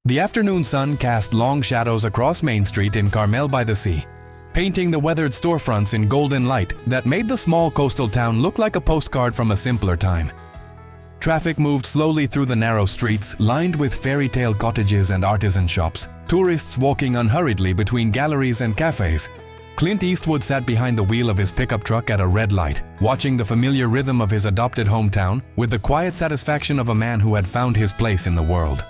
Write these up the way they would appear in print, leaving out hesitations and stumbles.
The afternoon sun cast long shadows across Main Street in Carmel by the Sea, painting the weathered storefronts in golden light that made the small coastal town look like a postcard from a simpler time. Traffic moved slowly through the narrow streets lined with fairy tale cottages and artisan shops, tourists walking unhurriedly between galleries and cafes. Clint Eastwood sat behind the wheel of his pickup truck at a red light, watching the familiar rhythm of his adopted hometown with the quiet satisfaction of a man who had found his place in the world.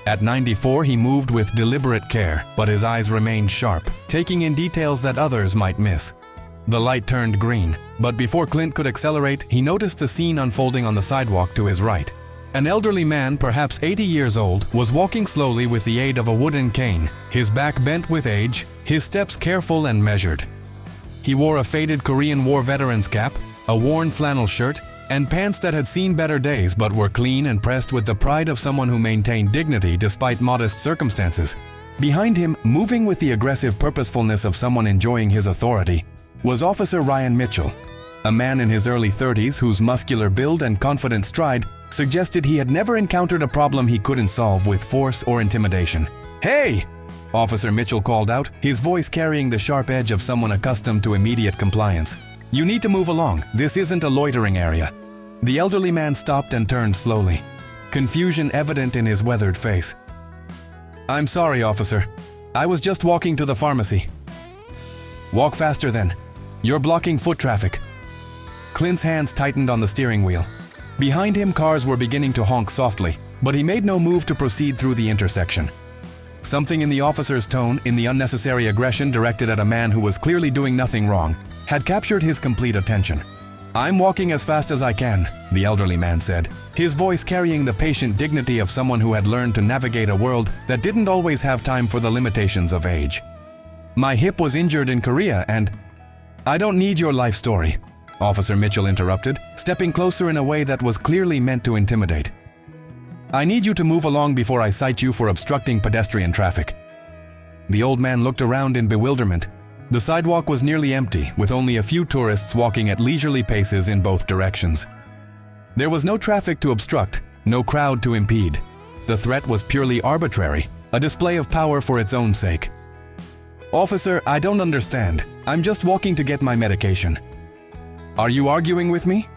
At 94, he moved with deliberate care, but his eyes remained sharp, taking in details that others might miss. The light turned green, but before Clint could accelerate, he noticed the scene unfolding on the sidewalk to his right. An elderly man, perhaps 80 years old, was walking slowly with the aid of a wooden cane, his back bent with age, his steps careful and measured. He wore a faded Korean War veteran's cap, a worn flannel shirt, and pants that had seen better days but were clean and pressed with the pride of someone who maintained dignity despite modest circumstances. Behind him, moving with the aggressive purposefulness of someone enjoying his authority, was Officer Ryan Mitchell, a man in his early 30s whose muscular build and confident stride suggested he had never encountered a problem he couldn't solve with force or intimidation. "Hey!" Officer Mitchell called out, his voice carrying the sharp edge of someone accustomed to immediate compliance. "You need to move along. This isn't a loitering area." The elderly man stopped and turned slowly, confusion evident in his weathered face. "I'm sorry, officer. I was just walking to the pharmacy." "Walk faster then. You're blocking foot traffic." Clint's hands tightened on the steering wheel. Behind him, cars were beginning to honk softly, but he made no move to proceed through the intersection. Something in the officer's tone, in the unnecessary aggression directed at a man who was clearly doing nothing wrong, had captured his complete attention. "I'm walking as fast as I can," the elderly man said, his voice carrying the patient dignity of someone who had learned to navigate a world that didn't always have time for the limitations of age. "My hip was injured in Korea and—" "I don't need your life story," Officer Mitchell interrupted, stepping closer in a way that was clearly meant to intimidate. "I need you to move along before I cite you for obstructing pedestrian traffic." The old man looked around in bewilderment. The sidewalk was nearly empty, with only a few tourists walking at leisurely paces in both directions. There was no traffic to obstruct, no crowd to impede. The threat was purely arbitrary, a display of power for its own sake. "Officer, I don't understand. I'm just walking to get my medication." "Are you arguing with me?"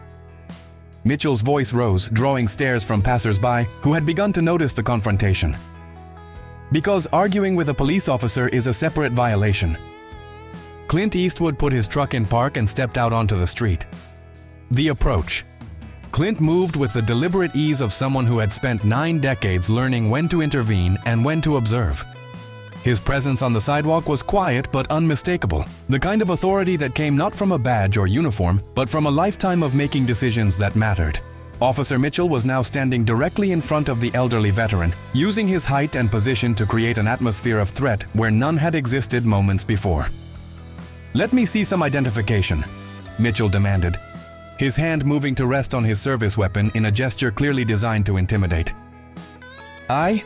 Mitchell's voice rose, drawing stares from passers-by who had begun to notice the confrontation. "Because arguing with a police officer is a separate violation." Clint Eastwood put his truck in park and stepped out onto the street. The approach. Clint moved with the deliberate ease of someone who had spent 9 decades learning when to intervene and when to observe. His presence on the sidewalk was quiet but unmistakable, the kind of authority that came not from a badge or uniform, but from a lifetime of making decisions that mattered. Officer Mitchell was now standing directly in front of the elderly veteran, using his height and position to create an atmosphere of threat where none had existed moments before. "Let me see some identification," Mitchell demanded, his hand moving to rest on his service weapon in a gesture clearly designed to intimidate. I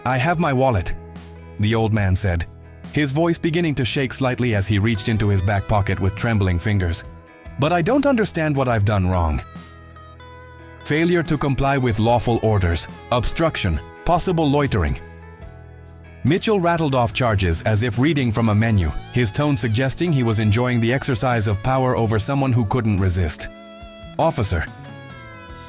have my wallet," the old man said, his voice beginning to shake slightly as he reached into his back pocket with trembling fingers. "But I don't understand what I've done wrong." "Failure to comply with lawful orders, obstruction, possible loitering." Mitchell rattled off charges as if reading from a menu, his tone suggesting he was enjoying the exercise of power over someone who couldn't resist. "Officer."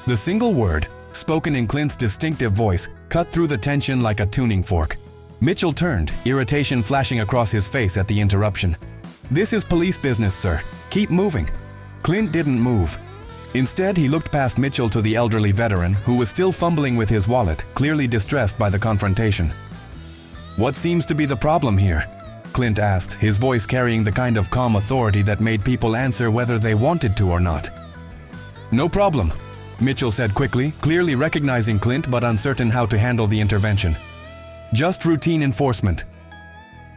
The single word, spoken in Clint's distinctive voice, cut through the tension like a tuning fork. Mitchell turned, irritation flashing across his face at the interruption. "This is police business, sir. Keep moving." Clint didn't move. Instead, he looked past Mitchell to the elderly veteran, who was still fumbling with his wallet, clearly distressed by the confrontation. "What seems to be the problem here?" Clint asked, his voice carrying the kind of calm authority that made people answer whether they wanted to or not. "No problem," Mitchell said quickly, clearly recognizing Clint but uncertain how to handle the intervention. "Just routine enforcement."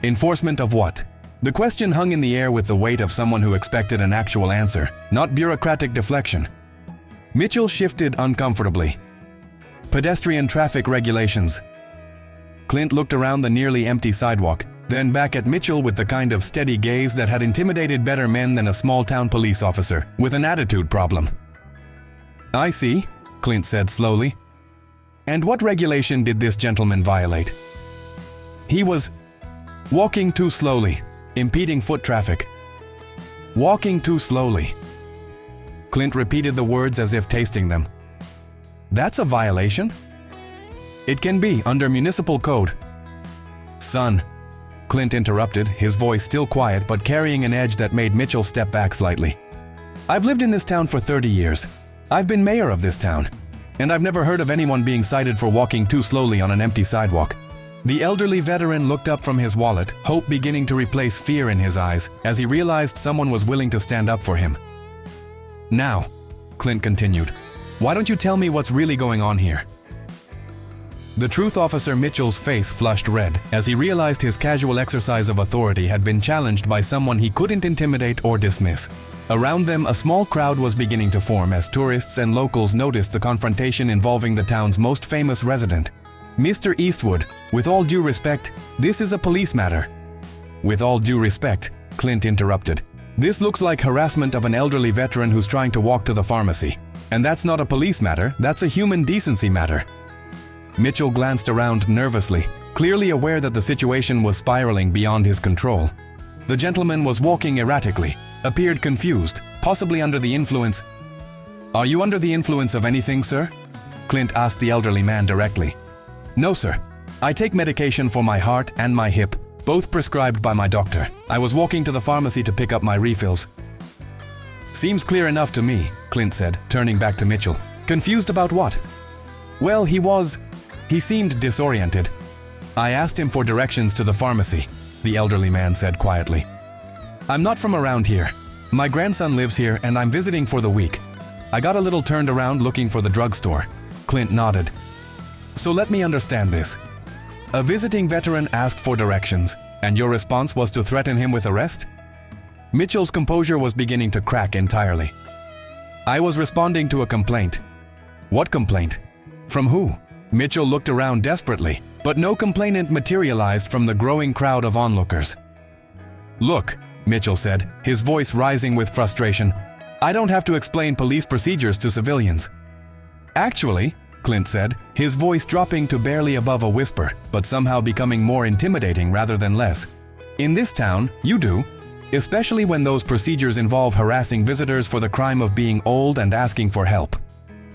"Enforcement of what?" The question hung in the air with the weight of someone who expected an actual answer, not bureaucratic deflection. Mitchell shifted uncomfortably. "Pedestrian traffic regulations." Clint looked around the nearly empty sidewalk, then back at Mitchell with the kind of steady gaze that had intimidated better men than a small-town police officer, with an attitude problem. "I see," Clint said slowly. And what regulation did this gentleman violate? He was walking too slowly, impeding foot traffic. Walking too slowly. Clint repeated the words as if tasting them. That's a violation? It can be under municipal code. Son, Clint interrupted, his voice still quiet but carrying an edge that made Mitchell step back slightly. I've lived in this town for 30 years. I've been mayor of this town, and I've never heard of anyone being cited for walking too slowly on an empty sidewalk. The elderly veteran looked up from his wallet, hope beginning to replace fear in his eyes as he realized someone was willing to stand up for him. Now, Clint continued, why don't you tell me what's really going on here? The truth officer Mitchell's face flushed red as he realized his casual exercise of authority had been challenged by someone he couldn't intimidate or dismiss. Around them, a small crowd was beginning to form as tourists and locals noticed the confrontation involving the town's most famous resident. Mr. Eastwood, with all due respect, this is a police matter. With all due respect, Clint interrupted. This looks like harassment of an elderly veteran who's trying to walk to the pharmacy. And that's not a police matter, that's a human decency matter. Mitchell glanced around nervously, clearly aware that the situation was spiraling beyond his control. The gentleman was walking erratically, appeared confused, possibly under the influence. Are you under the influence of anything, sir? Clint asked the elderly man directly. No, sir. I take medication for my heart and my hip, both prescribed by my doctor. I was walking to the pharmacy to pick up my refills. Seems clear enough to me, Clint said, turning back to Mitchell. Confused about what? Well, he seemed disoriented. I asked him for directions to the pharmacy, the elderly man said quietly. I'm not from around here. My grandson lives here and I'm visiting for the week. I got a little turned around looking for the drugstore. Clint nodded. So let me understand this. A visiting veteran asked for directions, and your response was to threaten him with arrest? Mitchell's composure was beginning to crack entirely. I was responding to a complaint. What complaint? From who? Mitchell looked around desperately, but no complainant materialized from the growing crowd of onlookers. Look, Mitchell said, his voice rising with frustration, I don't have to explain police procedures to civilians. Actually, Clint said, his voice dropping to barely above a whisper, but somehow becoming more intimidating rather than less. In this town, you do, especially when those procedures involve harassing visitors for the crime of being old and asking for help.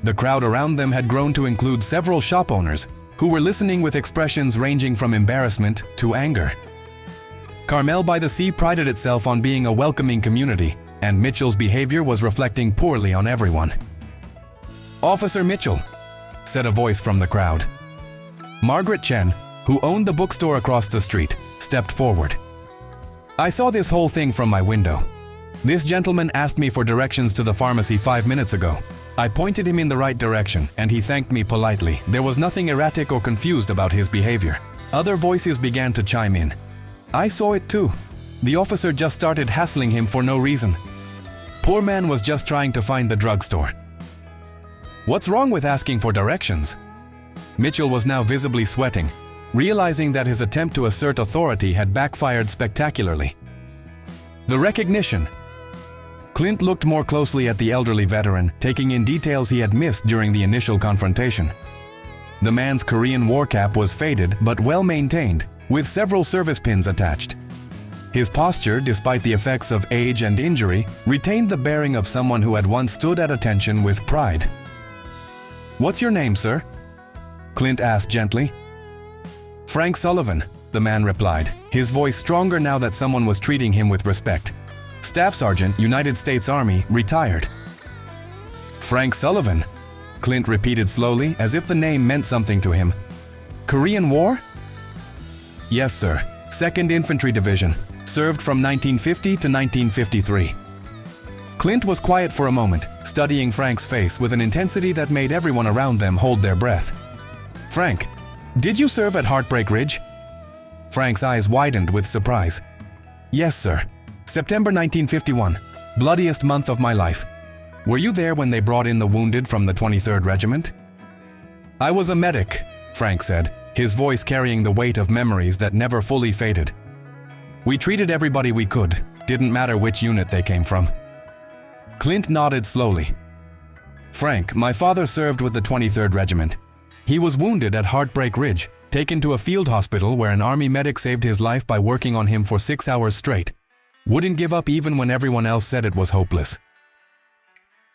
The crowd around them had grown to include several shop owners who were listening with expressions ranging from embarrassment to anger. Carmel by the Sea prided itself on being a welcoming community, and Mitchell's behavior was reflecting poorly on everyone. Officer Mitchell, said a voice from the crowd. Margaret Chen, who owned the bookstore across the street, stepped forward. I saw this whole thing from my window. This gentleman asked me for directions to the pharmacy 5 minutes ago. I pointed him in the right direction, and he thanked me politely. There was nothing erratic or confused about his behavior. Other voices began to chime in. I saw it too. The officer just started hassling him for no reason. Poor man was just trying to find the drugstore. What's wrong with asking for directions? Mitchell was now visibly sweating, realizing that his attempt to assert authority had backfired spectacularly. The recognition. Clint looked more closely at the elderly veteran, taking in details he had missed during the initial confrontation. The man's Korean war cap was faded but well maintained, with several service pins attached. His posture, despite the effects of age and injury, retained the bearing of someone who had once stood at attention with pride. What's your name, sir? Clint asked gently. Frank Sullivan, the man replied, his voice stronger now that someone was treating him with respect. Staff Sergeant, United States Army, retired. Frank Sullivan, Clint repeated slowly, as if the name meant something to him. Korean War? Yes, sir. 2nd Infantry Division. Served from 1950 to 1953. Clint was quiet for a moment, studying Frank's face with an intensity that made everyone around them hold their breath. Frank, did you serve at Heartbreak Ridge? Frank's eyes widened with surprise. Yes, sir. September 1951. Bloodiest month of my life. Were you there when they brought in the wounded from the 23rd Regiment? I was a medic, Frank said, his voice carrying the weight of memories that never fully faded. We treated everybody we could, didn't matter which unit they came from. Clint nodded slowly. Frank, my father served with the 23rd Regiment. He was wounded at Heartbreak Ridge, taken to a field hospital where an army medic saved his life by working on him for 6 hours straight. Wouldn't give up even when everyone else said it was hopeless.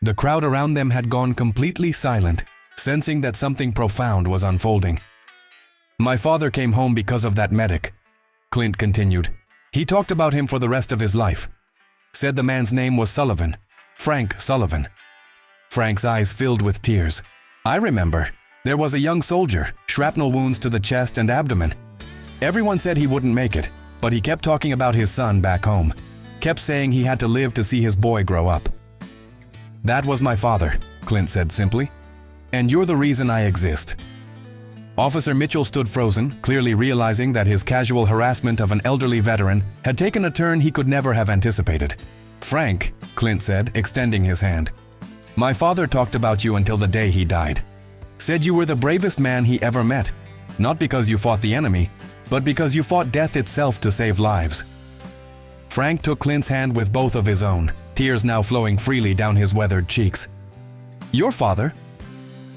The crowd around them had gone completely silent, sensing that something profound was unfolding. My father came home because of that medic, Clint continued. He talked about him for the rest of his life. Said the man's name was Sullivan, Frank Sullivan. Frank's eyes filled with tears. I remember. There was a young soldier, shrapnel wounds to the chest and abdomen. Everyone said he wouldn't make it, but he kept talking about his son back home. Kept saying he had to live to see his boy grow up. That was my father, Clint said simply. And you're the reason I exist. Officer Mitchell stood frozen, clearly realizing that his casual harassment of an elderly veteran had taken a turn he could never have anticipated. Frank, Clint said, extending his hand. My father talked about you until the day he died. Said you were the bravest man he ever met, not because you fought the enemy, but because you fought death itself to save lives. Frank took Clint's hand with both of his own, tears now flowing freely down his weathered cheeks. Your father?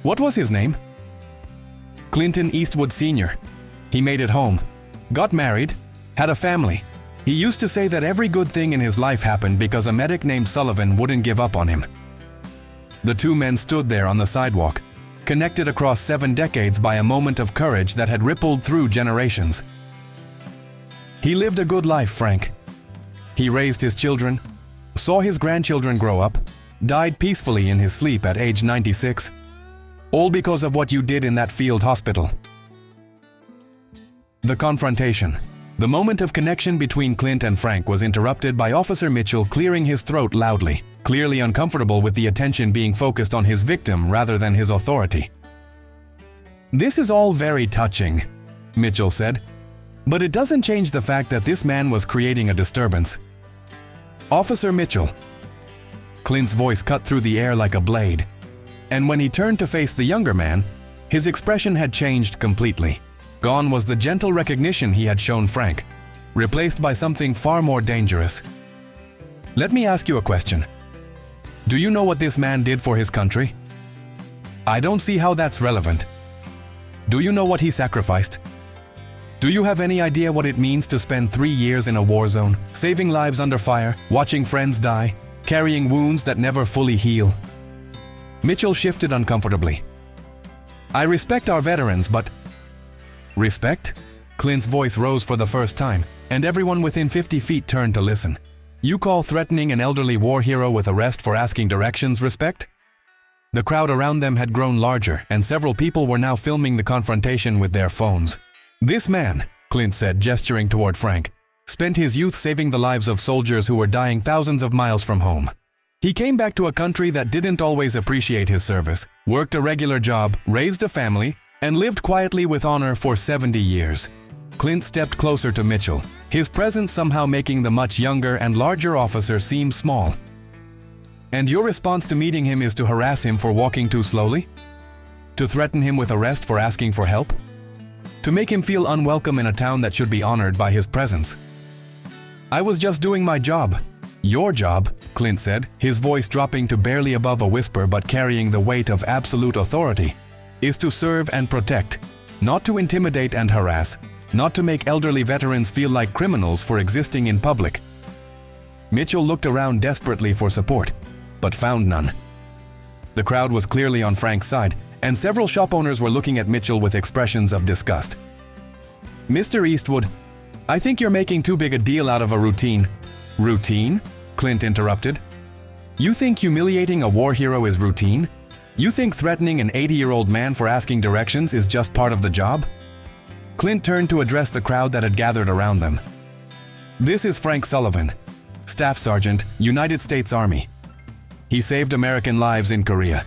What was his name? Clint Eastwood Sr. He made it home, got married, had a family. He used to say that every good thing in his life happened because a medic named Sullivan wouldn't give up on him. The two men stood there on the sidewalk, connected across 7 decades by a moment of courage that had rippled through generations. He lived a good life, Frank. He raised his children, saw his grandchildren grow up, died peacefully in his sleep at age 96. All because of what you did in that field hospital. The confrontation. The moment of connection between Clint and Frank was interrupted by Officer Mitchell clearing his throat loudly, clearly uncomfortable with the attention being focused on his victim rather than his authority. This is all very touching, Mitchell said, but it doesn't change the fact that this man was creating a disturbance. Officer Mitchell. Clint's voice cut through the air like a blade. And when he turned to face the younger man, his expression had changed completely. Gone was the gentle recognition he had shown Frank, replaced by something far more dangerous. Let me ask you a question. Do you know what this man did for his country? I don't see how that's relevant. Do you know what he sacrificed? Do you have any idea what it means to spend 3 years in a war zone, saving lives under fire, watching friends die, carrying wounds that never fully heal? Mitchell shifted uncomfortably. I respect our veterans, but... Respect? Clint's voice rose for the first time, and everyone within 50 feet turned to listen. You call threatening an elderly war hero with arrest for asking directions respect? The crowd around them had grown larger, and several people were now filming the confrontation with their phones. This man, Clint said, gesturing toward Frank, spent his youth saving the lives of soldiers who were dying thousands of miles from home. He came back to a country that didn't always appreciate his service, worked a regular job, raised a family, and lived quietly with honor for 70 years. Clint stepped closer to Mitchell, his presence somehow making the much younger and larger officer seem small. And your response to meeting him is to harass him for walking too slowly? To threaten him with arrest for asking for help? To make him feel unwelcome in a town that should be honored by his presence? I was just doing my job. Your job, Clint said, his voice dropping to barely above a whisper but carrying the weight of absolute authority, is to serve and protect, not to intimidate and harass, not to make elderly veterans feel like criminals for existing in public. Mitchell looked around desperately for support, but found none. The crowd was clearly on Frank's side, and several shop owners were looking at Mitchell with expressions of disgust. Mr. Eastwood, I think you're making too big a deal out of a routine. Routine? Clint interrupted. You think humiliating a war hero is routine? You think threatening an 80-year-old man for asking directions is just part of the job? Clint turned to address the crowd that had gathered around them. This is Frank Sullivan, Staff Sergeant, United States Army. He saved American lives in Korea.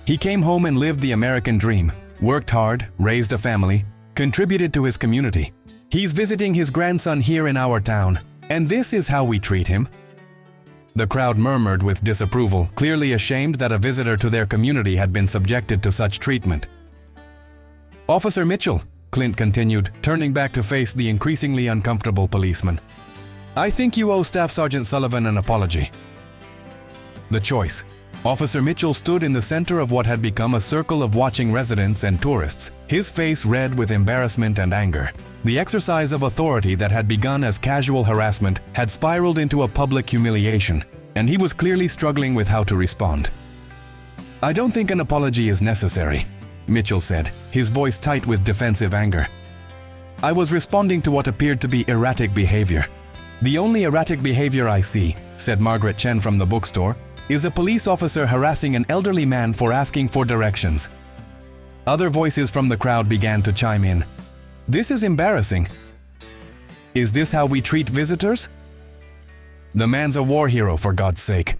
He came home and lived the American dream, worked hard, raised a family, contributed to his community. He's visiting his grandson here in our town, and this is how we treat him. The crowd murmured with disapproval, clearly ashamed that a visitor to their community had been subjected to such treatment. Officer Mitchell, Clint continued, turning back to face the increasingly uncomfortable policeman. I think you owe Staff Sergeant Sullivan an apology. The choice. Officer Mitchell stood in the center of what had become a circle of watching residents and tourists, his face red with embarrassment and anger. The exercise of authority that had begun as casual harassment had spiraled into a public humiliation, and he was clearly struggling with how to respond. "I don't think an apology is necessary," Mitchell said, his voice tight with defensive anger. "I was responding to what appeared to be erratic behavior." "The only erratic behavior I see," said Margaret Chen from the bookstore, "is a police officer harassing an elderly man for asking for directions." Other voices from the crowd began to chime in. "This is embarrassing. Is this how we treat visitors? The man's a war hero, for God's sake."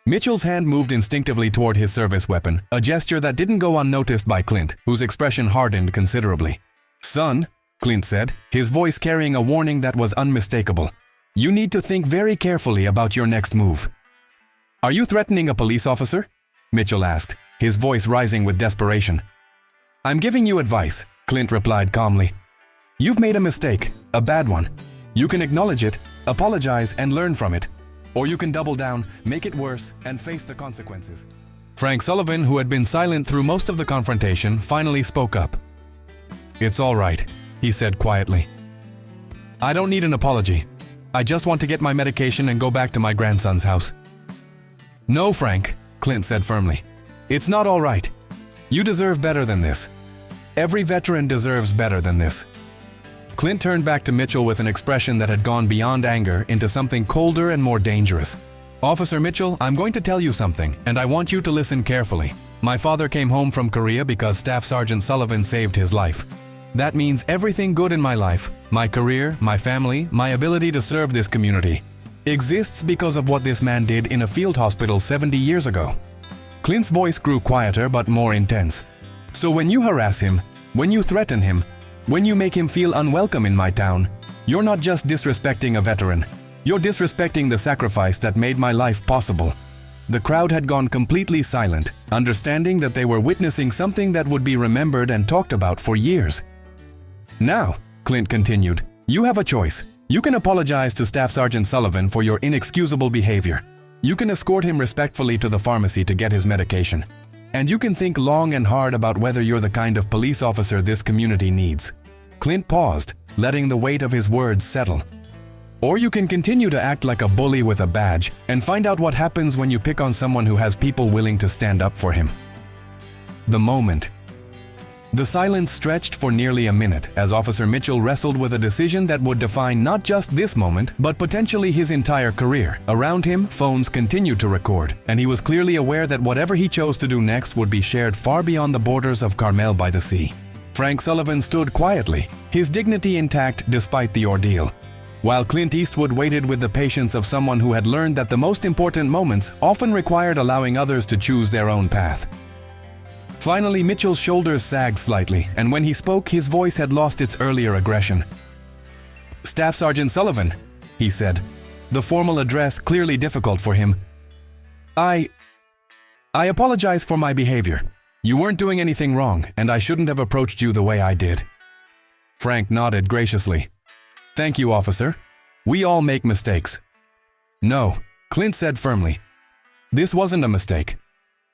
Mitchell's hand moved instinctively toward his service weapon, a gesture that didn't go unnoticed by Clint, whose expression hardened considerably. "Son," Clint said, his voice carrying a warning that was unmistakable, "you need to think very carefully about your next move." "Are you threatening a police officer?" Mitchell asked, his voice rising with desperation. "I'm giving you advice," Clint replied calmly. "You've made a mistake, a bad one. You can acknowledge it, apologize, and learn from it. Or you can double down, make it worse, and face the consequences." Frank Sullivan, who had been silent through most of the confrontation, finally spoke up. "It's all right," he said quietly. "I don't need an apology. I just want to get my medication and go back to my grandson's house." "No, Frank," Clint said firmly. "It's not all right. You deserve better than this. Every veteran deserves better than this." Clint turned back to Mitchell with an expression that had gone beyond anger into something colder and more dangerous. "Officer Mitchell, I'm going to tell you something, and I want you to listen carefully. My father came home from Korea because Staff Sergeant Sullivan saved his life. That means everything good in my life, my career, my family, my ability to serve this community, exists because of what this man did in a field hospital 70 years ago." Clint's voice grew quieter but more intense. "So when you harass him, when you threaten him, when you make him feel unwelcome in my town, you're not just disrespecting a veteran, you're disrespecting the sacrifice that made my life possible." The crowd had gone completely silent, understanding that they were witnessing something that would be remembered and talked about for years. "Now," Clint continued, "you have a choice. You can apologize to Staff Sergeant Sullivan for your inexcusable behavior. You can escort him respectfully to the pharmacy to get his medication. And you can think long and hard about whether you're the kind of police officer this community needs." Clint paused, letting the weight of his words settle. "Or you can continue to act like a bully with a badge and find out what happens when you pick on someone who has people willing to stand up for him." The moment. The silence stretched for nearly a minute as Officer Mitchell wrestled with a decision that would define not just this moment, but potentially his entire career. Around him, phones continued to record, and he was clearly aware that whatever he chose to do next would be shared far beyond the borders of Carmel by the Sea. Frank Sullivan stood quietly, his dignity intact despite the ordeal, while Clint Eastwood waited with the patience of someone who had learned that the most important moments often required allowing others to choose their own path. Finally, Mitchell's shoulders sagged slightly, and when he spoke, his voice had lost its earlier aggression. "Staff Sergeant Sullivan," he said, the formal address clearly difficult for him. I apologize for my behavior. You weren't doing anything wrong, and I shouldn't have approached you the way I did." Frank nodded graciously. "Thank you, officer. We all make mistakes." "No," Clint said firmly. "This wasn't a mistake.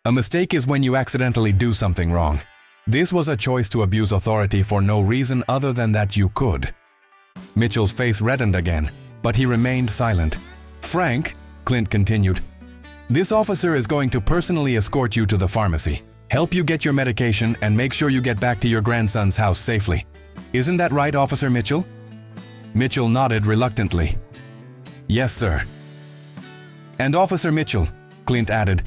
A mistake is when you accidentally do something wrong. This was a choice to abuse authority for no reason other than that you could." Mitchell's face reddened again, but he remained silent. "Frank," Clint continued, "this officer is going to personally escort you to the pharmacy, help you get your medication, and make sure you get back to your grandson's house safely. Isn't that right, Officer Mitchell?" Mitchell nodded reluctantly. "Yes, sir." "And Officer Mitchell," Clint added,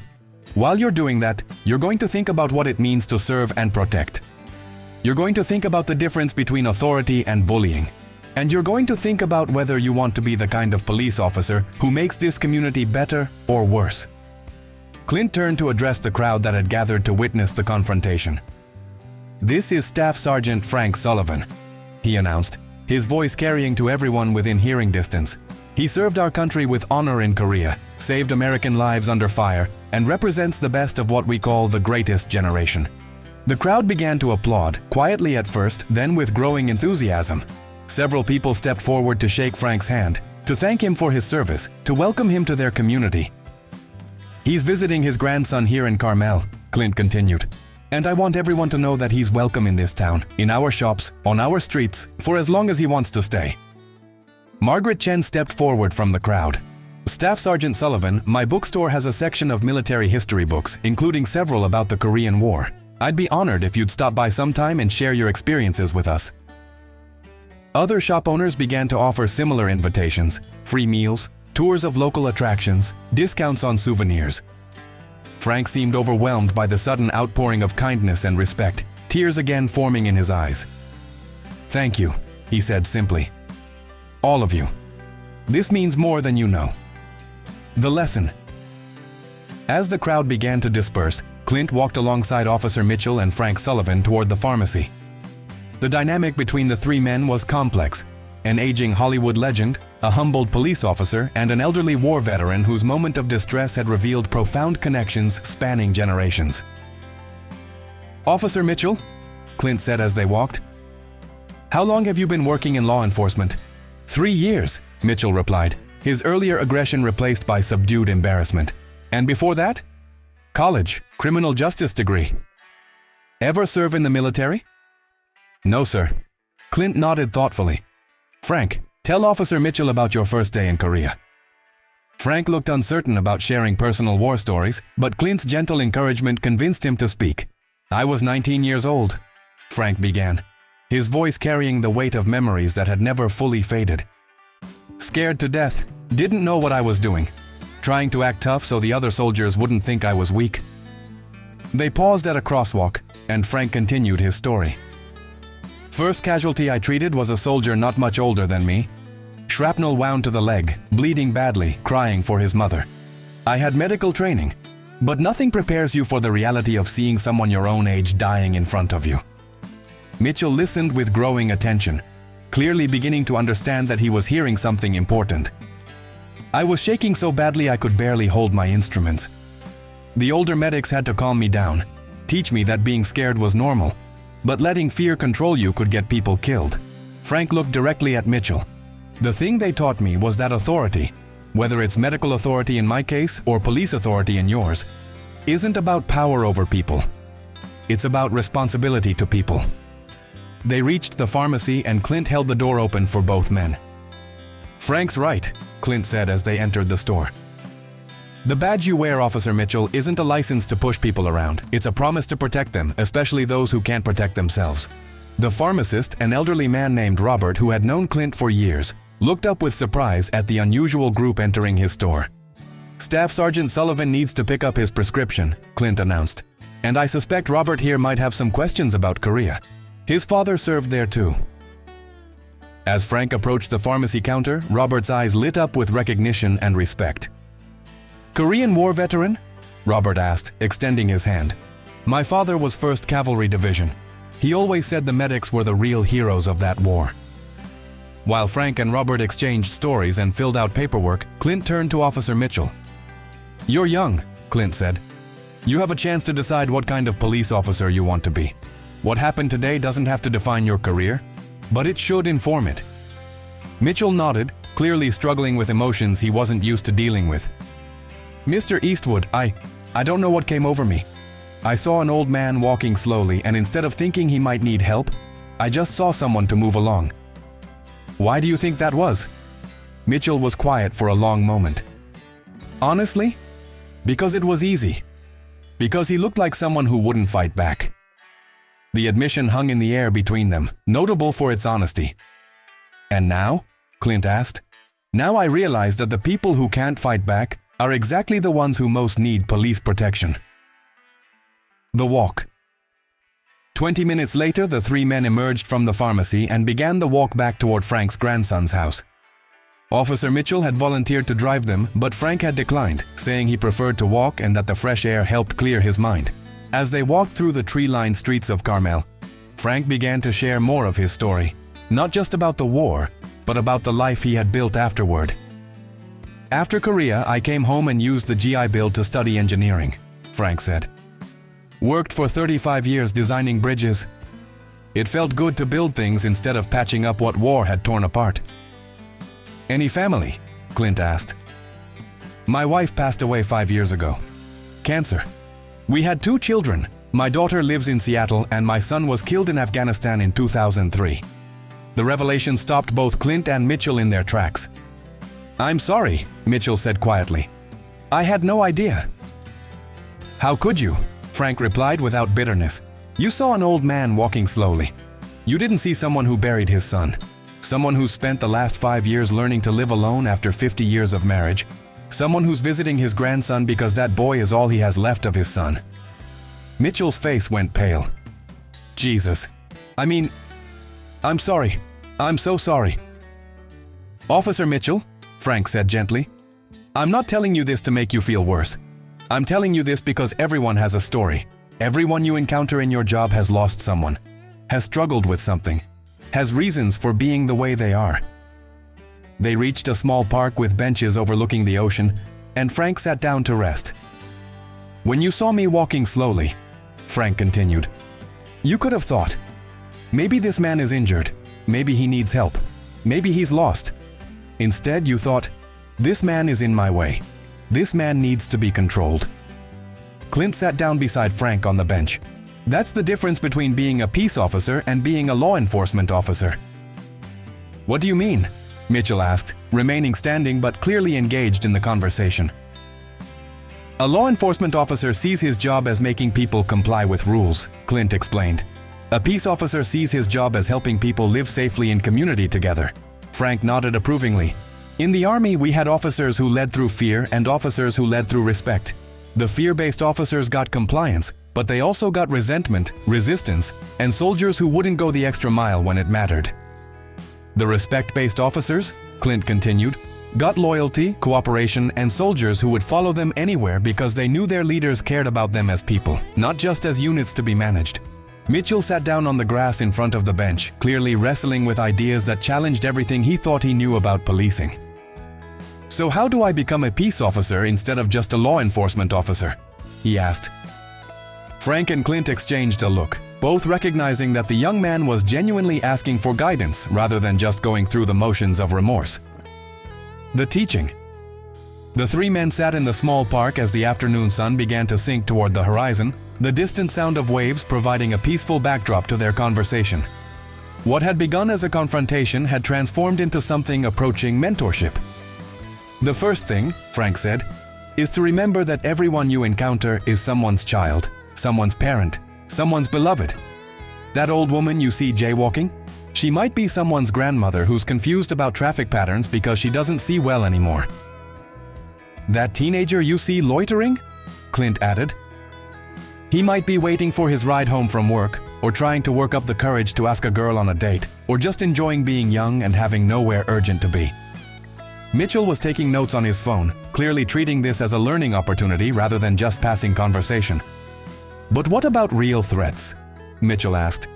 "while you're doing that, you're going to think about what it means to serve and protect. You're going to think about the difference between authority and bullying. And you're going to think about whether you want to be the kind of police officer who makes this community better or worse." Clint turned to address the crowd that had gathered to witness the confrontation. "This is Staff Sergeant Frank Sullivan," he announced, his voice carrying to everyone within hearing distance. "He served our country with honor in Korea, saved American lives under fire, and represents the best of what we call the greatest generation." The crowd began to applaud, quietly at first, then with growing enthusiasm. Several people stepped forward to shake Frank's hand, to thank him for his service, to welcome him to their community. He's visiting his grandson here in Carmel, Clint continued. And I want everyone to know that he's welcome in this town, in our shops, on our streets, for as long as he wants to stay. Margaret Chen stepped forward from the crowd. Staff Sergeant Sullivan, my bookstore has a section of military history books, including several about the Korean War. I'd be honored if you'd stop by sometime and share your experiences with us. Other shop owners began to offer similar invitations, free meals, tours of local attractions, discounts on souvenirs. Frank seemed overwhelmed by the sudden outpouring of kindness and respect, tears again forming in his eyes. "Thank you," he said simply. "All of you. This means more than you know." The lesson. As the crowd began to disperse, Clint walked alongside Officer Mitchell and Frank Sullivan toward the pharmacy. The dynamic between the three men was complex: an aging Hollywood legend, a humbled police officer, and an elderly war veteran whose moment of distress had revealed profound connections spanning generations. "Officer Mitchell," Clint said as they walked, "how long have you been working in law enforcement?" 3 years, Mitchell replied, his earlier aggression replaced by subdued embarrassment. "And before that?" "College, criminal justice degree." "Ever serve in the military?" "No, sir." Clint nodded thoughtfully. "Frank, tell Officer Mitchell about your first day in Korea." Frank looked uncertain about sharing personal war stories, but Clint's gentle encouragement convinced him to speak. "I was 19 years old," Frank began, his voice carrying the weight of memories that had never fully faded. "Scared to death, didn't know what I was doing, trying to act tough so the other soldiers wouldn't think I was weak." They paused at a crosswalk, and Frank continued his story. "First casualty I treated was a soldier not much older than me. Shrapnel wound to the leg, bleeding badly, crying for his mother. I had medical training, but nothing prepares you for the reality of seeing someone your own age dying in front of you." Mitchell listened with growing attention, clearly beginning to understand that he was hearing something important. "I was shaking so badly I could barely hold my instruments. The older medics had to calm me down, teach me that being scared was normal, but letting fear control you could get people killed." Frank looked directly at Mitchell. "The thing they taught me was that authority, whether it's medical authority in my case or police authority in yours, isn't about power over people. It's about responsibility to people." They reached the pharmacy and Clint held the door open for both men. "Frank's right," Clint said as they entered the store. "The badge you wear, Officer Mitchell, isn't a license to push people around. It's a promise to protect them, especially those who can't protect themselves." The pharmacist, an elderly man named Robert who had known Clint for years, looked up with surprise at the unusual group entering his store. "Staff Sergeant Sullivan needs to pick up his prescription," Clint announced. "And I suspect Robert here might have some questions about Korea. His father served there too." As Frank approached the pharmacy counter, Robert's eyes lit up with recognition and respect. "Korean War veteran?" Robert asked, extending his hand. "My father was 1st Cavalry Division. He always said the medics were the real heroes of that war." While Frank and Robert exchanged stories and filled out paperwork, Clint turned to Officer Mitchell. "You're young," Clint said. "You have a chance to decide what kind of police officer you want to be. What happened today doesn't have to define your career, but it should inform it." Mitchell nodded, clearly struggling with emotions he wasn't used to dealing with. "Mr. Eastwood, I don't know what came over me. I saw an old man walking slowly, and instead of thinking he might need help, I just saw someone to move along." "Why do you think that was?" Mitchell was quiet for a long moment. "Honestly, because it was easy. Because he looked like someone who wouldn't fight back." The admission hung in the air between them, notable for its honesty. "And now?" Clint asked. "Now I realize that the people who can't fight back are exactly the ones who most need police protection." The walk. 20 minutes later, the three men emerged from the pharmacy and began the walk back toward Frank's grandson's house. Officer Mitchell had volunteered to drive them, but Frank had declined, saying he preferred to walk and that the fresh air helped clear his mind. As they walked through the tree-lined streets of Carmel, Frank began to share more of his story, not just about the war, but about the life he had built afterward. "After Korea, I came home and used the GI Bill to study engineering," Frank said. "Worked for 35 years designing bridges. It felt good to build things instead of patching up what war had torn apart." "Any family?" Clint asked. "My wife passed away 5 years ago. cancer. We had 2 children. My daughter lives in Seattle and my son was killed in Afghanistan in 2003. The revelation stopped both Clint and Mitchell in their tracks. I'm sorry, Mitchell said quietly. I had no idea. How could you? Frank replied without bitterness. You saw an old man walking slowly. You didn't see someone who buried his son. Someone who spent the last 5 years learning to live alone after 50 years of marriage. Someone who's visiting his grandson because that boy is all he has left of his son. Mitchell's face went pale. Jesus. I'm sorry. I'm so sorry. Officer Mitchell, Frank said gently, I'm not telling you this to make you feel worse. I'm telling you this because everyone has a story. Everyone you encounter in your job has lost someone, has struggled with something, has reasons for being the way they are. They reached a small park with benches overlooking the ocean, and Frank sat down to rest. When you saw me walking slowly, Frank continued, you could have thought, maybe this man is injured, maybe he needs help, maybe he's lost. Instead, you thought, this man is in my way. This man needs to be controlled. Clint sat down beside Frank on the bench. That's the difference between being a peace officer and being a law enforcement officer. What do you mean? Mitchell asked, remaining standing but clearly engaged in the conversation. A law enforcement officer sees his job as making people comply with rules, Clint explained. A peace officer sees his job as helping people live safely in community together. Frank nodded approvingly. In the Army, we had officers who led through fear and officers who led through respect. The fear-based officers got compliance, but they also got resentment, resistance, and soldiers who wouldn't go the extra mile when it mattered. The respect-based officers, Clint continued, got loyalty, cooperation, and soldiers who would follow them anywhere because they knew their leaders cared about them as people, not just as units to be managed. Mitchell sat down on the grass in front of the bench, clearly wrestling with ideas that challenged everything he thought he knew about policing. So how do I become a peace officer instead of just a law enforcement officer? He asked. Frank and Clint exchanged a look, both recognizing that the young man was genuinely asking for guidance rather than just going through the motions of remorse. The teaching. The 3 men sat in the small park as the afternoon sun began to sink toward the horizon, the distant sound of waves providing a peaceful backdrop to their conversation. What had begun as a confrontation had transformed into something approaching mentorship. The first thing, Frank said, is to remember that everyone you encounter is someone's child, someone's parent, someone's beloved. That old woman you see jaywalking? She might be someone's grandmother who's confused about traffic patterns because she doesn't see well anymore. That teenager you see loitering? Clint added. He might be waiting for his ride home from work, or trying to work up the courage to ask a girl on a date, or just enjoying being young and having nowhere urgent to be. Mitchell was taking notes on his phone, clearly treating this as a learning opportunity rather than just passing conversation. But what about real threats? Mitchell asked.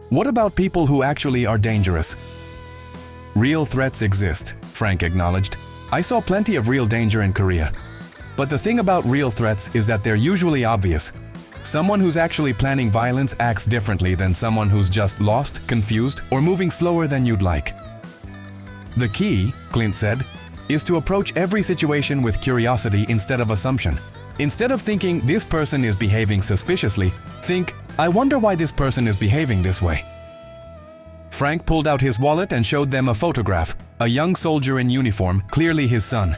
What about people who actually are dangerous? Real threats exist, Frank acknowledged. I saw plenty of real danger in Korea. But the thing about real threats is that they're usually obvious. Someone who's actually planning violence acts differently than someone who's just lost, confused, or moving slower than you'd like. The key, Clint said, is to approach every situation with curiosity instead of assumption. Instead of thinking this person is behaving suspiciously, think, I wonder why this person is behaving this way. Frank pulled out his wallet and showed them a photograph, a young soldier in uniform, clearly his son.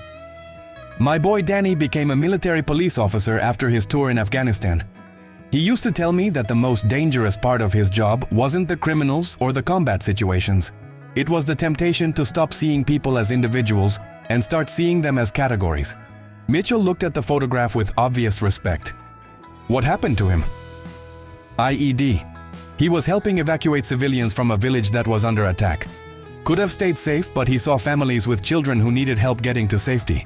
My boy Danny became a military police officer after his tour in Afghanistan. He used to tell me that the most dangerous part of his job wasn't the criminals or the combat situations. It was the temptation to stop seeing people as individuals and start seeing them as categories. Mitchell looked at the photograph with obvious respect. What happened to him? IED. He was helping evacuate civilians from a village that was under attack. Could have stayed safe, but he saw families with children who needed help getting to safety.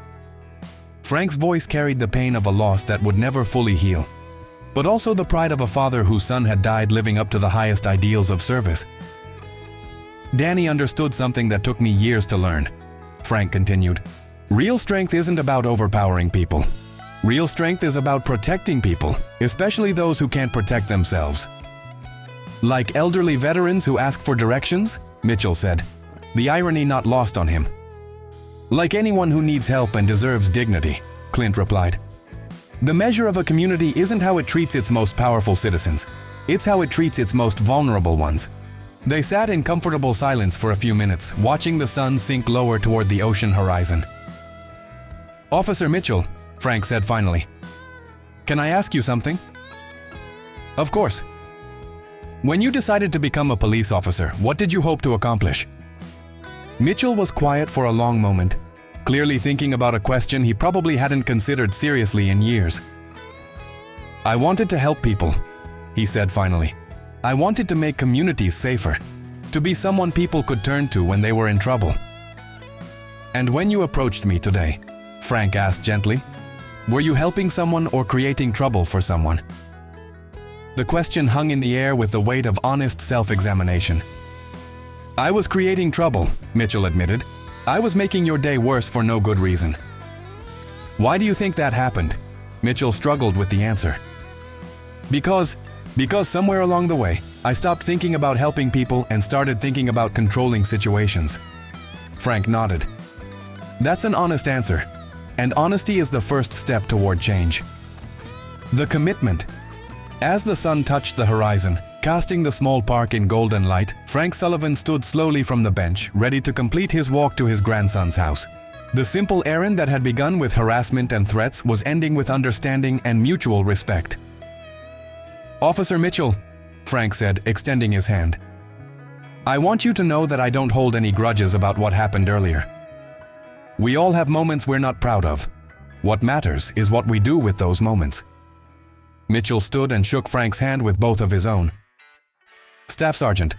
Frank's voice carried the pain of a loss that would never fully heal, but also the pride of a father whose son had died living up to the highest ideals of service. Danny understood something that took me years to learn, Frank continued. Real strength isn't about overpowering people. Real strength is about protecting people, especially those who can't protect themselves. Like elderly veterans who ask for directions, Mitchell said, the irony not lost on him. Like anyone who needs help and deserves dignity, Clint replied. The measure of a community isn't how it treats its most powerful citizens. It's how it treats its most vulnerable ones. They sat in comfortable silence for a few minutes, watching the sun sink lower toward the ocean horizon. "Officer Mitchell," Frank said finally, "can I ask you something?" "Of course." "When you decided to become a police officer, what did you hope to accomplish?" Mitchell was quiet for a long moment, clearly thinking about a question he probably hadn't considered seriously in years. "I wanted to help people," he said finally. "I wanted to make communities safer, to be someone people could turn to when they were in trouble." "And when you approached me today," Frank asked gently, "were you helping someone or creating trouble for someone?" The question hung in the air with the weight of honest self-examination. "I was creating trouble," Mitchell admitted. "I was making your day worse for no good reason." "Why do you think that happened?" Mitchell struggled with the answer. Because somewhere along the way, I stopped thinking about helping people and started thinking about controlling situations." Frank nodded. "That's an honest answer, and honesty is the first step toward change." The commitment. As the sun touched the horizon, casting the small park in golden light, Frank Sullivan stood slowly from the bench, ready to complete his walk to his grandson's house. The simple errand that had begun with harassment and threats was ending with understanding and mutual respect. "Officer Mitchell," Frank said, extending his hand, "I want you to know that I don't hold any grudges about what happened earlier. We all have moments we're not proud of. What matters is what we do with those moments." Mitchell stood and shook Frank's hand with both of his own. "Staff Sergeant,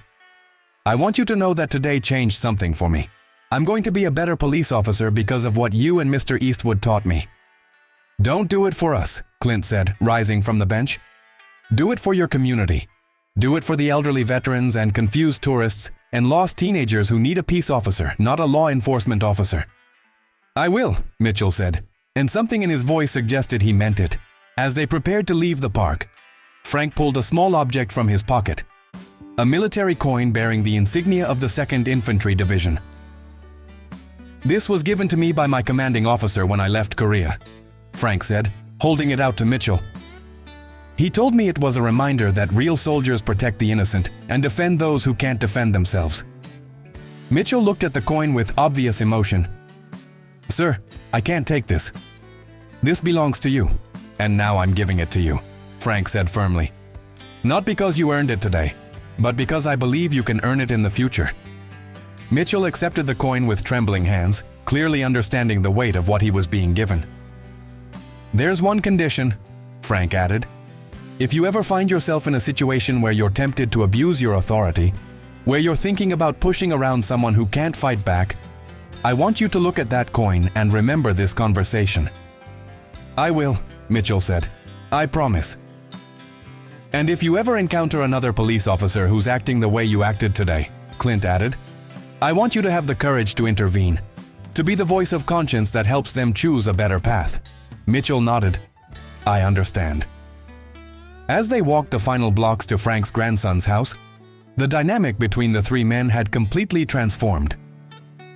I want you to know that today changed something for me. I'm going to be a better police officer because of what you and Mr. Eastwood taught me." "Don't do it for us," Clint said, rising from the bench. "Do it for your community. Do it for the elderly veterans and confused tourists and lost teenagers who need a peace officer, not a law enforcement officer." "I will," Mitchell said, and something in his voice suggested he meant it. As they prepared to leave the park, Frank pulled a small object from his pocket, a military coin bearing the insignia of the 2nd Infantry Division. "This was given to me by my commanding officer when I left Korea," Frank said, holding it out to Mitchell. "He told me it was a reminder that real soldiers protect the innocent and defend those who can't defend themselves." Mitchell looked at the coin with obvious emotion. "Sir, I can't take this. This belongs to you, and now I'm giving it to you," Frank said firmly. "Not because you earned it today, but because I believe you can earn it in the future." Mitchell accepted the coin with trembling hands, clearly understanding the weight of what he was being given. "There's one condition," Frank added. "If you ever find yourself in a situation where you're tempted to abuse your authority, where you're thinking about pushing around someone who can't fight back, I want you to look at that coin and remember this conversation." "I will," Mitchell said. "I promise." "And if you ever encounter another police officer who's acting the way you acted today," Clint added, "I want you to have the courage to intervene, to be the voice of conscience that helps them choose a better path." Mitchell nodded. "I understand." As they walked the final blocks to Frank's grandson's house, the dynamic between the three men had completely transformed.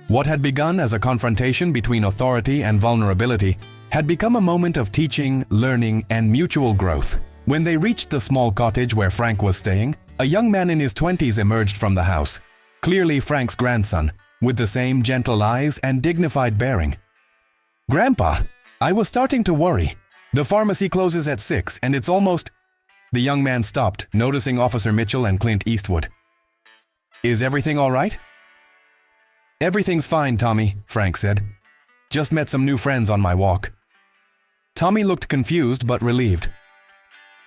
What had begun as a confrontation between authority and vulnerability had become a moment of teaching, learning, and mutual growth. When they reached the small cottage where Frank was staying, a young man in his 20s emerged from the house, clearly Frank's grandson, with the same gentle eyes and dignified bearing. "Grandpa, I was starting to worry. The pharmacy closes at 6 and it's almost—" The young man stopped, noticing Officer Mitchell and Clint Eastwood. "Is everything all right?" "Everything's fine, Tommy," Frank said. "Just met some new friends on my walk." Tommy looked confused but relieved.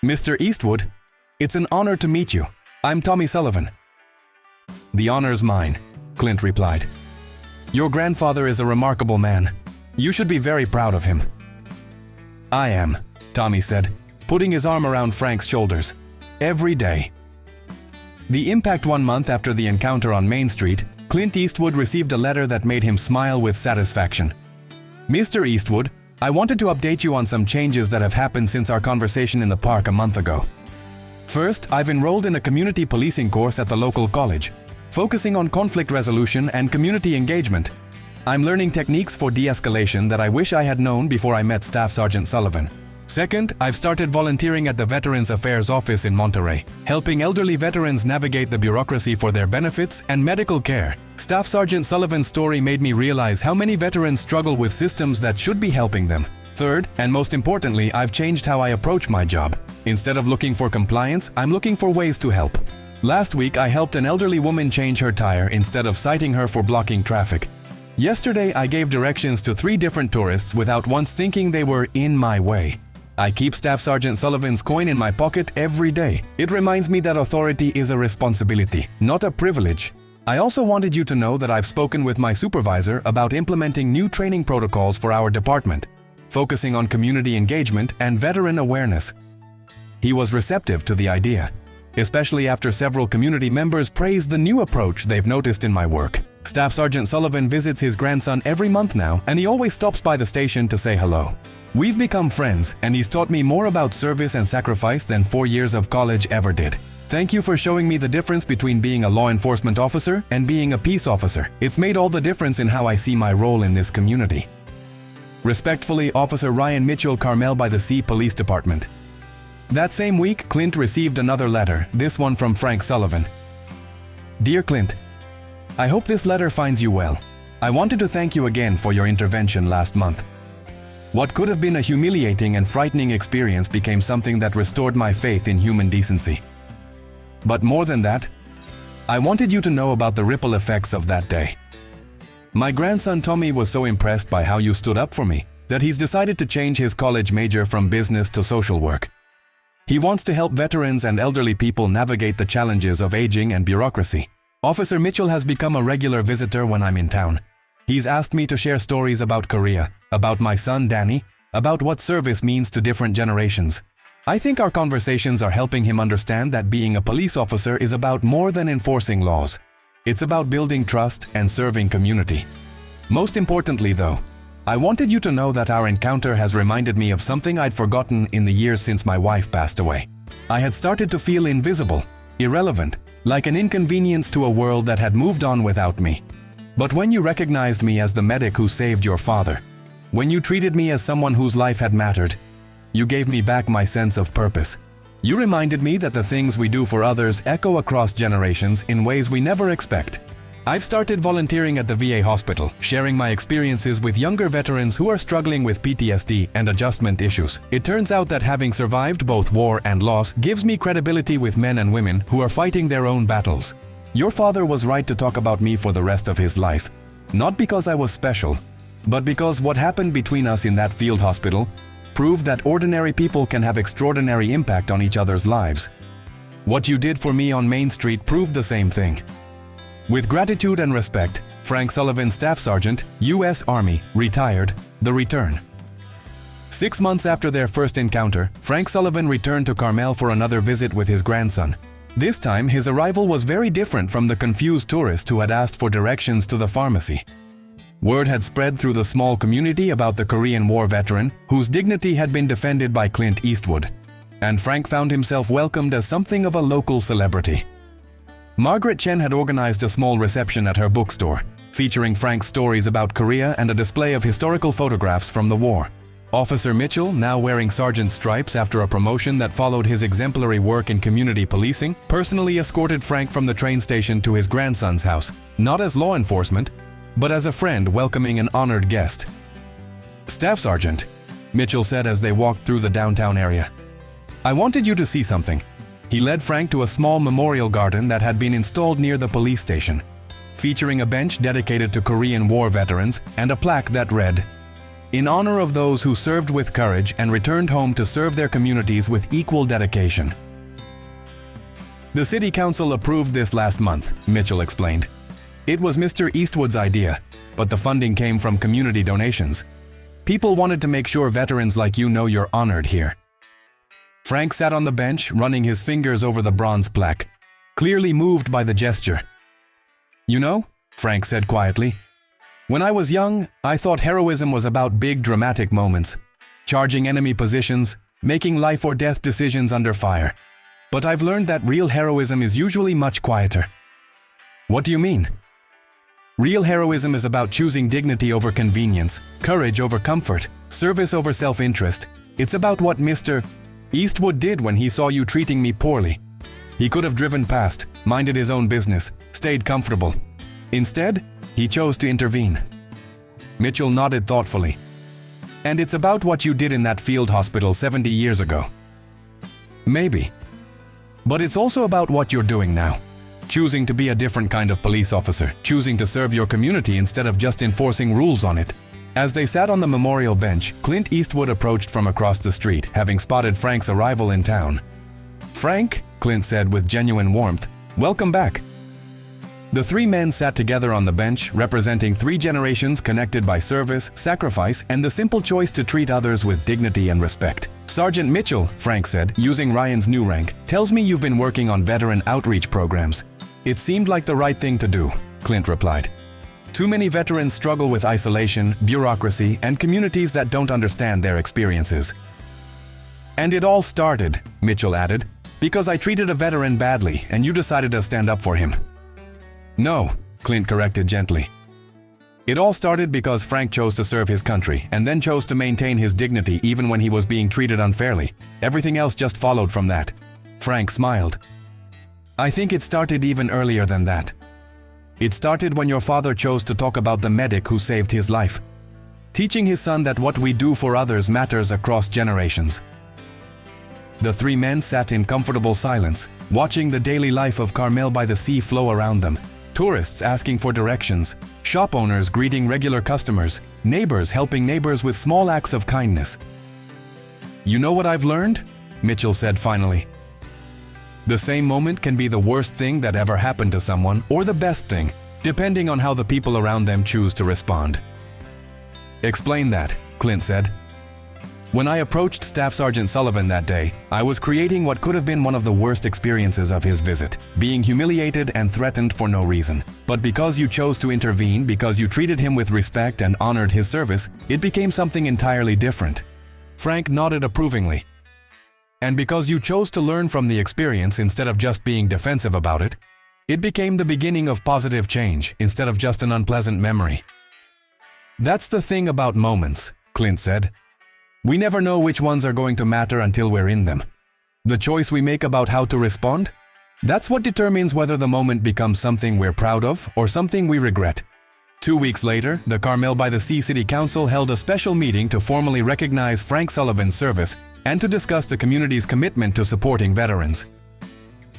"Mr. Eastwood, it's an honor to meet you. I'm Tommy Sullivan." "The honor's mine," Clint replied. "Your grandfather is a remarkable man. You should be very proud of him." "I am," Tommy said, putting his arm around Frank's shoulders. "Every day." The impact 1 month after the encounter on Main Street, Clint Eastwood received a letter that made him smile with satisfaction. "Mr. Eastwood, I wanted to update you on some changes that have happened since our conversation in the park a month ago. First, I've enrolled in a community policing course at the local college, focusing on conflict resolution and community engagement. I'm learning techniques for de-escalation that I wish I had known before I met Staff Sergeant Sullivan. Second, I've started volunteering at the Veterans Affairs Office in Monterey, helping elderly veterans navigate the bureaucracy for their benefits and medical care. Staff Sergeant Sullivan's story made me realize how many veterans struggle with systems that should be helping them. Third, and most importantly, I've changed how I approach my job. Instead of looking for compliance, I'm looking for ways to help. Last week, I helped an elderly woman change her tire instead of citing her for blocking traffic. Yesterday, I gave directions to 3 different tourists without once thinking they were in my way. I keep Staff Sergeant Sullivan's coin in my pocket every day. It reminds me that authority is a responsibility, not a privilege. I also wanted you to know that I've spoken with my supervisor about implementing new training protocols for our department, focusing on community engagement and veteran awareness. He was receptive to the idea, especially after several community members praised the new approach they've noticed in my work. Staff Sergeant Sullivan visits his grandson every month now, and he always stops by the station to say hello. We've become friends, and he's taught me more about service and sacrifice than 4 years of college ever did. Thank you for showing me the difference between being a law enforcement officer and being a peace officer. It's made all the difference in how I see my role in this community. Respectfully, Officer Ryan Mitchell, Carmel by the Sea Police Department. That same week, Clint received another letter, this one from Frank Sullivan. Dear Clint, I hope this letter finds you well. I wanted to thank you again for your intervention last month. What could have been a humiliating and frightening experience became something that restored my faith in human decency. But more than that, I wanted you to know about the ripple effects of that day. My grandson Tommy was so impressed by how you stood up for me that he's decided to change his college major from business to social work. He wants to help veterans and elderly people navigate the challenges of aging and bureaucracy. Officer Mitchell has become a regular visitor when I'm in town. He's asked me to share stories about Korea, about my son Danny, about what service means to different generations. I think our conversations are helping him understand that being a police officer is about more than enforcing laws. It's about building trust and serving community. Most importantly though, I wanted you to know that our encounter has reminded me of something I'd forgotten in the years since my wife passed away. I had started to feel invisible, irrelevant, like an inconvenience to a world that had moved on without me. But when you recognized me as the medic who saved your father, when you treated me as someone whose life had mattered, you gave me back my sense of purpose. You reminded me that the things we do for others echo across generations in ways we never expect. I've started volunteering at the VA hospital, sharing my experiences with younger veterans who are struggling with PTSD and adjustment issues. It turns out that having survived both war and loss gives me credibility with men and women who are fighting their own battles. Your father was right to talk about me for the rest of his life, not because I was special, but because what happened between us in that field hospital proved that ordinary people can have extraordinary impact on each other's lives. What you did for me on Main Street proved the same thing. With gratitude and respect, Frank Sullivan, Staff Sergeant, U.S. Army, retired, The Return. 6 months after their first encounter, Frank Sullivan returned to Carmel for another visit with his grandson. This time, his arrival was very different from the confused tourist who had asked for directions to the pharmacy. Word had spread through the small community about the Korean War veteran, whose dignity had been defended by Clint Eastwood, and Frank found himself welcomed as something of a local celebrity. Margaret Chen had organized a small reception at her bookstore, featuring Frank's stories about Korea and a display of historical photographs from the war. Officer Mitchell, now wearing sergeant stripes after a promotion that followed his exemplary work in community policing, personally escorted Frank from the train station to his grandson's house, not as law enforcement, but as a friend welcoming an honored guest. Staff Sergeant, Mitchell said as they walked through the downtown area, I wanted you to see something. He led Frank to a small memorial garden that had been installed near the police station, featuring a bench dedicated to Korean War veterans and a plaque that read, in honor of those who served with courage and returned home to serve their communities with equal dedication. The City Council approved this last month, Mitchell explained. It was Mr. Eastwood's idea, but the funding came from community donations. People wanted to make sure veterans like you know you're honored here. Frank sat on the bench, running his fingers over the bronze plaque, clearly moved by the gesture. You know, Frank said quietly, when I was young, I thought heroism was about big dramatic moments, charging enemy positions, making life or death decisions under fire. But I've learned that real heroism is usually much quieter. What do you mean? Real heroism is about choosing dignity over convenience, courage over comfort, service over self-interest, It's about what Mr. Eastwood did when he saw you treating me poorly. He could have driven past, minded his own business, stayed comfortable. Instead, he chose to intervene. Mitchell nodded thoughtfully. And it's about what you did in that field hospital 70 years ago. Maybe. But it's also about what you're doing now. Choosing to be a different kind of police officer, choosing to serve your community instead of just enforcing rules on it. As they sat on the memorial bench, Clint Eastwood approached from across the street, having spotted Frank's arrival in town. "Frank," Clint said with genuine warmth, "welcome back." The three men sat together on the bench, representing three generations connected by service, sacrifice, and the simple choice to treat others with dignity and respect. "Sergeant Mitchell," Frank said, using Ryan's new rank, "tells me you've been working on veteran outreach programs." "It seemed like the right thing to do," Clint replied. "Too many veterans struggle with isolation, bureaucracy, and communities that don't understand their experiences." "And it all started," Mitchell added, "because I treated a veteran badly and you decided to stand up for him." "No," Clint corrected gently. "It all started because Frank chose to serve his country and then chose to maintain his dignity even when he was being treated unfairly. Everything else just followed from that." Frank smiled. "I think it started even earlier than that. It started when your father chose to talk about the medic who saved his life, teaching his son that what we do for others matters across generations." The three men sat in comfortable silence, watching the daily life of Carmel by the Sea flow around them. Tourists asking for directions, shop owners greeting regular customers, neighbors helping neighbors with small acts of kindness. "You know what I've learned?" Mitchell said finally. "The same moment can be the worst thing that ever happened to someone or the best thing, depending on how the people around them choose to respond." "Explain that," Clint said. "When I approached Staff Sergeant Sullivan that day, I was creating what could have been one of the worst experiences of his visit, being humiliated and threatened for no reason. But because you chose to intervene, because you treated him with respect and honored his service, it became something entirely different." Frank nodded approvingly. "And because you chose to learn from the experience instead of just being defensive about it, it became the beginning of positive change instead of just an unpleasant memory." "That's the thing about moments," Clint said. "We never know which ones are going to matter until we're in them. The choice we make about how to respond, that's what determines whether the moment becomes something we're proud of or something we regret." 2 weeks later, the Carmel by the Sea City Council held a special meeting to formally recognize Frank Sullivan's service and to discuss the community's commitment to supporting veterans.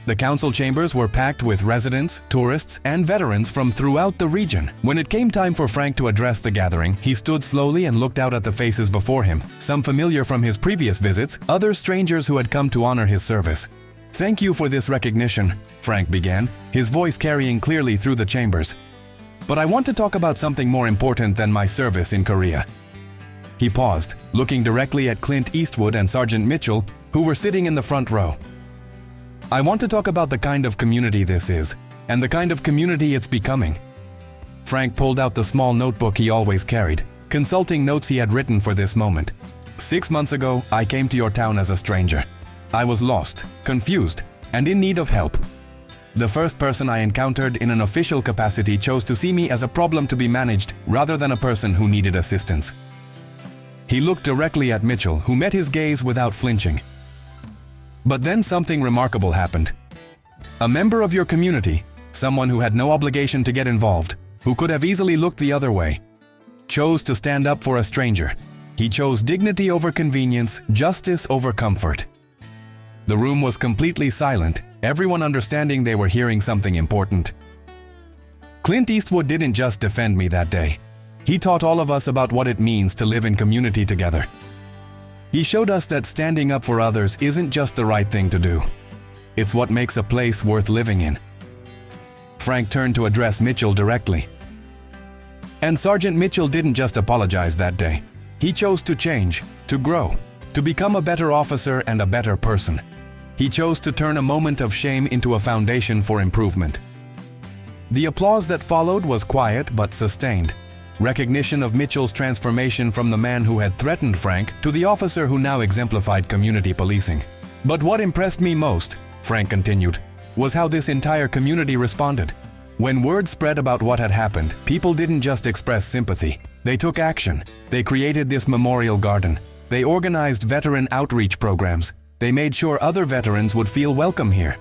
The council chambers were packed with residents, tourists, and veterans from throughout the region. When it came time for Frank to address the gathering, he stood slowly and looked out at the faces before him, some familiar from his previous visits, others strangers who had come to honor his service. "Thank you for this recognition," Frank began, his voice carrying clearly through the chambers. "But I want to talk about something more important than my service in Korea." He paused, looking directly at Clint Eastwood and Sergeant Mitchell, who were sitting in the front row. "I want to talk about the kind of community this is, and the kind of community it's becoming." Frank pulled out the small notebook he always carried, consulting notes he had written for this moment. "6 months ago, I came to your town as a stranger. I was lost, confused, and in need of help. The first person I encountered in an official capacity chose to see me as a problem to be managed rather than a person who needed assistance." He looked directly at Mitchell, who met his gaze without flinching. "But then something remarkable happened. A member of your community, someone who had no obligation to get involved, who could have easily looked the other way, chose to stand up for a stranger. He chose dignity over convenience, justice over comfort." The room was completely silent, everyone understanding they were hearing something important. "Clint Eastwood didn't just defend me that day. He taught all of us about what it means to live in community together. He showed us that standing up for others isn't just the right thing to do. It's what makes a place worth living in." Frank turned to address Mitchell directly. "And Sergeant Mitchell didn't just apologize that day. He chose to change, to grow, to become a better officer and a better person. He chose to turn a moment of shame into a foundation for improvement." The applause that followed was quiet but sustained. Recognition of Mitchell's transformation from the man who had threatened Frank to the officer who now exemplified community policing. "But what impressed me most," Frank continued, "was how this entire community responded. When word spread about what had happened, people didn't just express sympathy. They took action. They created this memorial garden, They organized veteran outreach programs. They made sure other veterans would feel welcome here.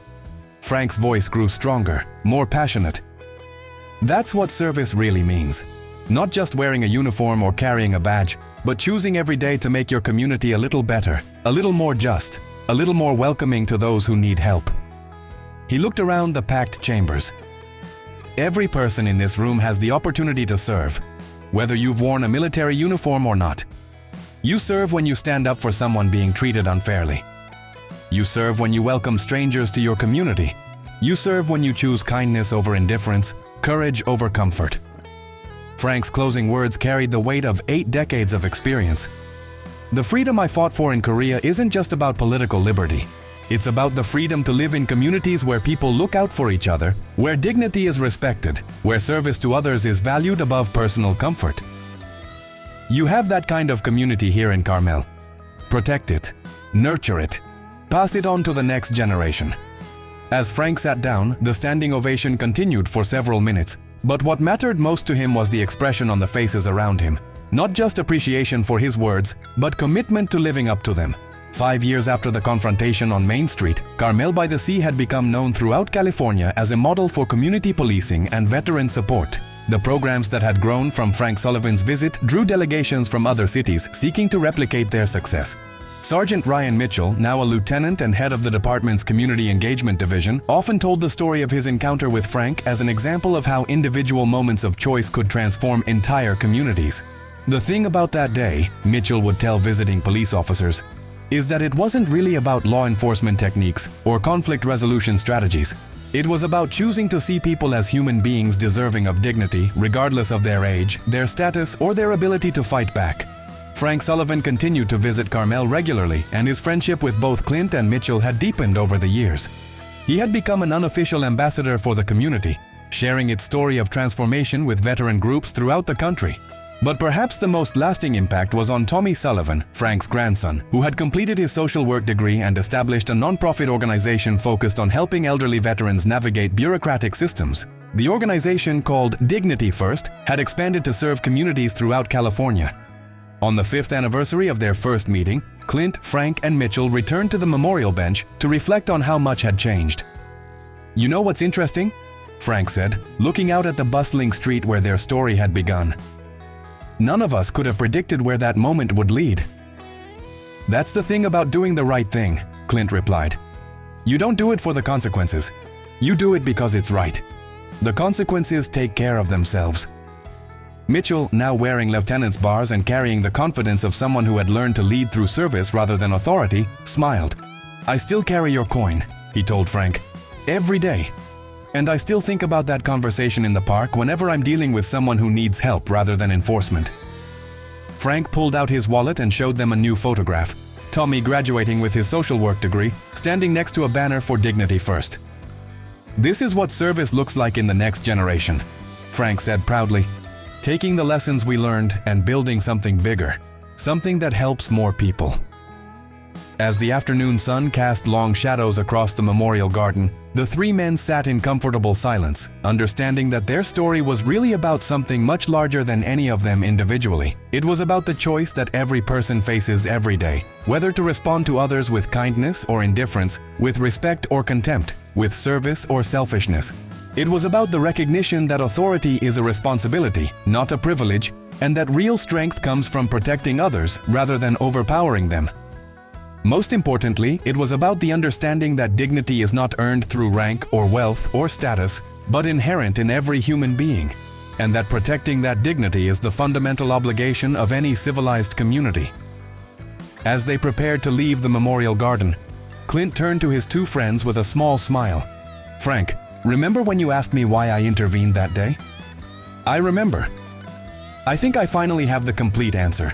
Frank's voice grew stronger, more passionate. That's what service really means. Not just wearing a uniform or carrying a badge, but choosing every day to make your community a little better, a little more just, a little more welcoming to those who need help. He looked around the packed chambers. Every person in this room has the opportunity to serve, whether you've worn a military uniform or not. You serve when you stand up for someone being treated unfairly. You serve when you welcome strangers to your community. You serve when you choose kindness over indifference, courage over comfort. Frank's closing words carried the weight of 8 decades of experience. The freedom I fought for in Korea isn't just about political liberty. It's about the freedom to live in communities where people look out for each other, where dignity is respected, where service to others is valued above personal comfort. You have that kind of community here in Carmel. Protect it, nurture it, pass it on to the next generation. As Frank sat down, the standing ovation continued for several minutes, but what mattered most to him was the expression on the faces around him. Not just appreciation for his words, but commitment to living up to them. 5 years after the confrontation on Main Street, Carmel by the Sea had become known throughout California as a model for community policing and veteran support. The programs that had grown from Frank Sullivan's visit drew delegations from other cities seeking to replicate their success. Sergeant Ryan Mitchell, now a lieutenant and head of the department's Community Engagement Division, often told the story of his encounter with Frank as an example of how individual moments of choice could transform entire communities. The thing about that day, Mitchell would tell visiting police officers, is that it wasn't really about law enforcement techniques or conflict resolution strategies. It was about choosing to see people as human beings deserving of dignity, regardless of their age, their status, or their ability to fight back. Frank Sullivan continued to visit Carmel regularly, and his friendship with both Clint and Mitchell had deepened over the years. He had become an unofficial ambassador for the community, sharing its story of transformation with veteran groups throughout the country. But perhaps the most lasting impact was on Tommy Sullivan, Frank's grandson, who had completed his social work degree and established a non-profit organization focused on helping elderly veterans navigate bureaucratic systems. The organization, called Dignity First, had expanded to serve communities throughout California. On the 5th anniversary of their first meeting, Clint, Frank, and Mitchell returned to the memorial bench to reflect on how much had changed. "You know what's interesting?" Frank said, looking out at the bustling street where their story had begun. "None of us could have predicted where that moment would lead." "That's the thing about doing the right thing," Clint replied. "You don't do it for the consequences. You do it because it's right. The consequences take care of themselves." Mitchell, now wearing lieutenant's bars and carrying the confidence of someone who had learned to lead through service rather than authority, smiled. "I still carry your coin," he told Frank, "every day. And I still think about that conversation in the park whenever I'm dealing with someone who needs help rather than enforcement." Frank pulled out his wallet and showed them a new photograph. Tommy, graduating with his social work degree, standing next to a banner for Dignity First. "This is what service looks like in the next generation," Frank said proudly. "Taking the lessons we learned and building something bigger, something that helps more people." As the afternoon sun cast long shadows across the memorial garden, the 3 men sat in comfortable silence, understanding that their story was really about something much larger than any of them individually. It was about the choice that every person faces every day, whether to respond to others with kindness or indifference, with respect or contempt, with service or selfishness. It was about the recognition that authority is a responsibility, not a privilege, and that real strength comes from protecting others rather than overpowering them. Most importantly, it was about the understanding that dignity is not earned through rank or wealth or status, but inherent in every human being, and that protecting that dignity is the fundamental obligation of any civilized community. As they prepared to leave the memorial garden, Clint turned to his 2 friends with a small smile. "Frank, remember when you asked me why I intervened that day?" "I remember. I think I finally have the complete answer.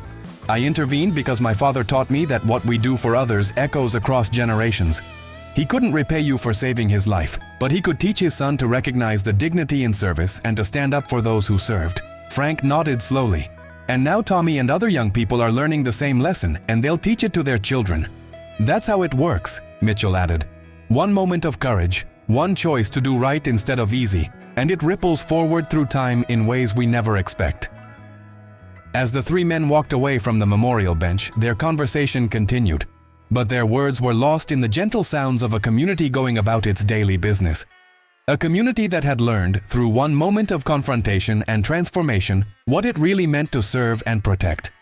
I intervened because my father taught me that what we do for others echoes across generations. He couldn't repay you for saving his life, but he could teach his son to recognize the dignity in service and to stand up for those who served." Frank nodded slowly. "And now Tommy and other young people are learning the same lesson, and they'll teach it to their children." "That's how it works," Mitchell added. "One moment of courage, one choice to do right instead of easy, and it ripples forward through time in ways we never expect." As the three men walked away from the memorial bench, their conversation continued, but their words were lost in the gentle sounds of a community going about its daily business. A community that had learned, through one moment of confrontation and transformation, what it really meant to serve and protect.